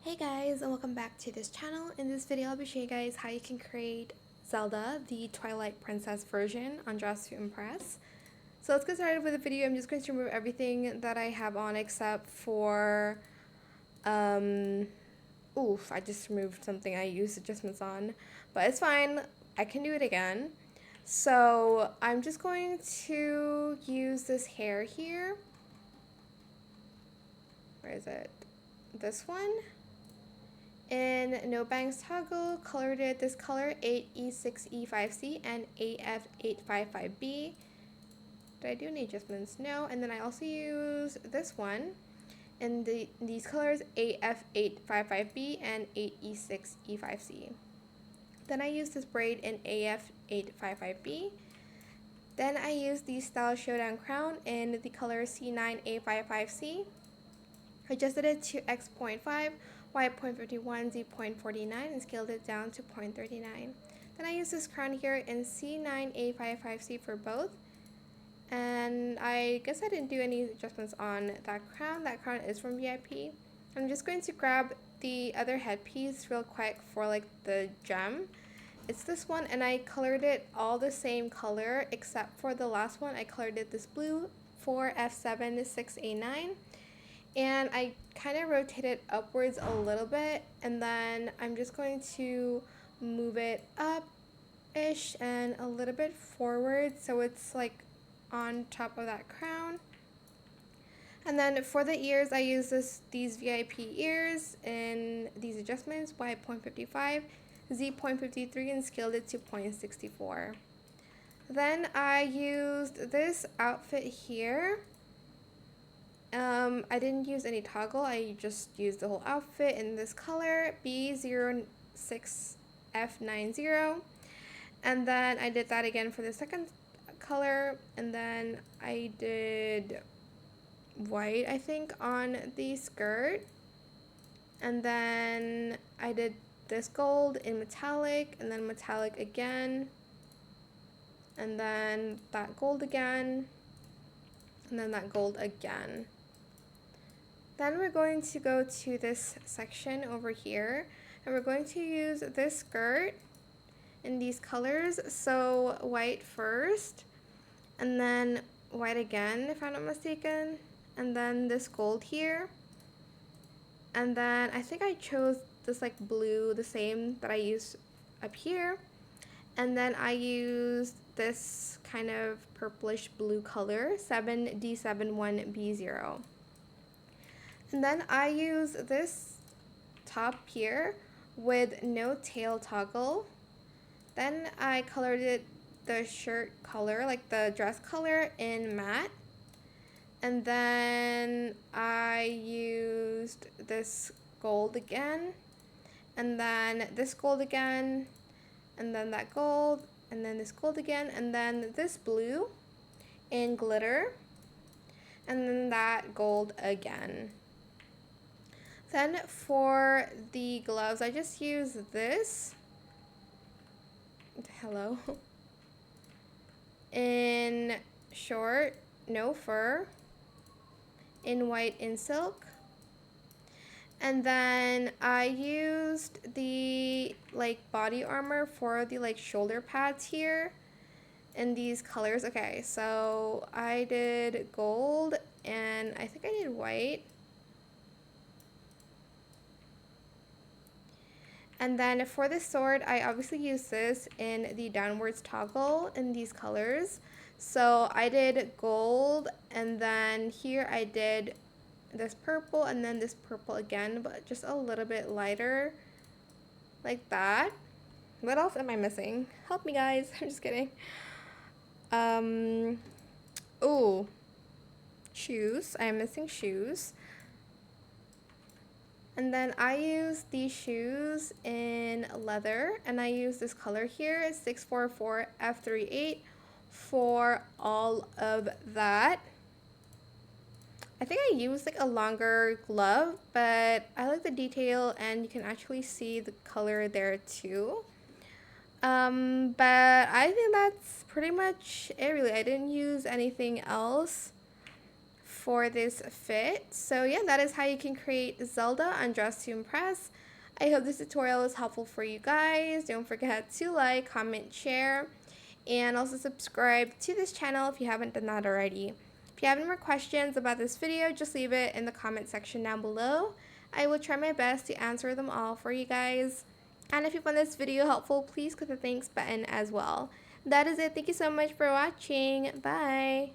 Hey guys, and welcome back to this channel. In this video I'll be showing you guys how you can create Zelda, the Twilight Princess version on Dress to Impress. So let's get started with the video. I'm just going to remove everything that I have on except for I just removed something I used adjustments on, but it's fine, I can do it again. So I'm just going to use this hair here. Where is it? This one. In No Bangs Toggle, colored it this color 8E6E5C and AF855B. Did I do any adjustments? No. And then I also use this one in these colors AF855B and 8E6E5C. Then I use this braid in AF855B. Then I use the Style Showdown crown in the color C9A55C. Adjusted it to x.5, y.51, z.49, and scaled it down to 0.39. Then I use this crown here in C9A55C for both. And I guess I didn't do any adjustments on that crown. That crown is from VIP. I'm just going to grab the other headpiece real quick for like the gem. It's this one, and I colored it all the same color except for the last one. I colored it this blue for F7 6A9. And I kind of rotate it upwards a little bit, and then I'm just going to move it up-ish and a little bit forward so it's like on top of that crown. And then for the ears, I use these VIP ears in these adjustments, y.55, z.53, and scaled it to 0.64. Then I used this outfit here. I didn't use any toggle, I just used the whole outfit in this color, B06F90. And then I did that again for the second color, and then I did white, I think, on the skirt. And then I did this gold in metallic, and then metallic again. And then that gold again. And then that gold again. Then we're going to go to this section over here, and we're going to use this skirt in these colors. So white first, and then white again if I'm not mistaken, and then this gold here. And then I think I chose this like blue, the same that I used up here. And then I used this kind of purplish blue color, 7D71B0. And then I use this top here with no tail toggle. Then I colored it the shirt color, like the dress color, in matte. And then I used this gold again, and then this gold again, and then that gold, and then this gold again, and then this blue in glitter, and then that gold again. Then for the gloves, I just use this, hello, in short, no fur, in white, in silk. And then I used the like body armor for the like shoulder pads here in these colors. Okay, so I did gold, and I think I did white. And then for the sword, I obviously used this in the downwards toggle in these colors. So I did gold, and then here I did this purple, and then this purple again, but just a little bit lighter, like that. What else am I missing? Help me, guys. I'm just kidding. Oh, shoes. I am missing shoes. And then I use these shoes in leather, and I use this color here, 644F38, for all of that. I think I used like a longer glove, but I like the detail, and you can actually see the color there too. But I think that's pretty much it, really. I didn't use anything else for this fit. So yeah, that is how you can create Zelda on Dress to Impress. I hope this tutorial was helpful for you guys. Don't forget to like, comment, share, and also subscribe to this channel if you haven't done that already. If you have any more questions about this video, just leave it in the comment section down below. I will try my best to answer them all for you guys. And if you found this video helpful, please click the thanks button as well. That is it. Thank you so much for watching. Bye.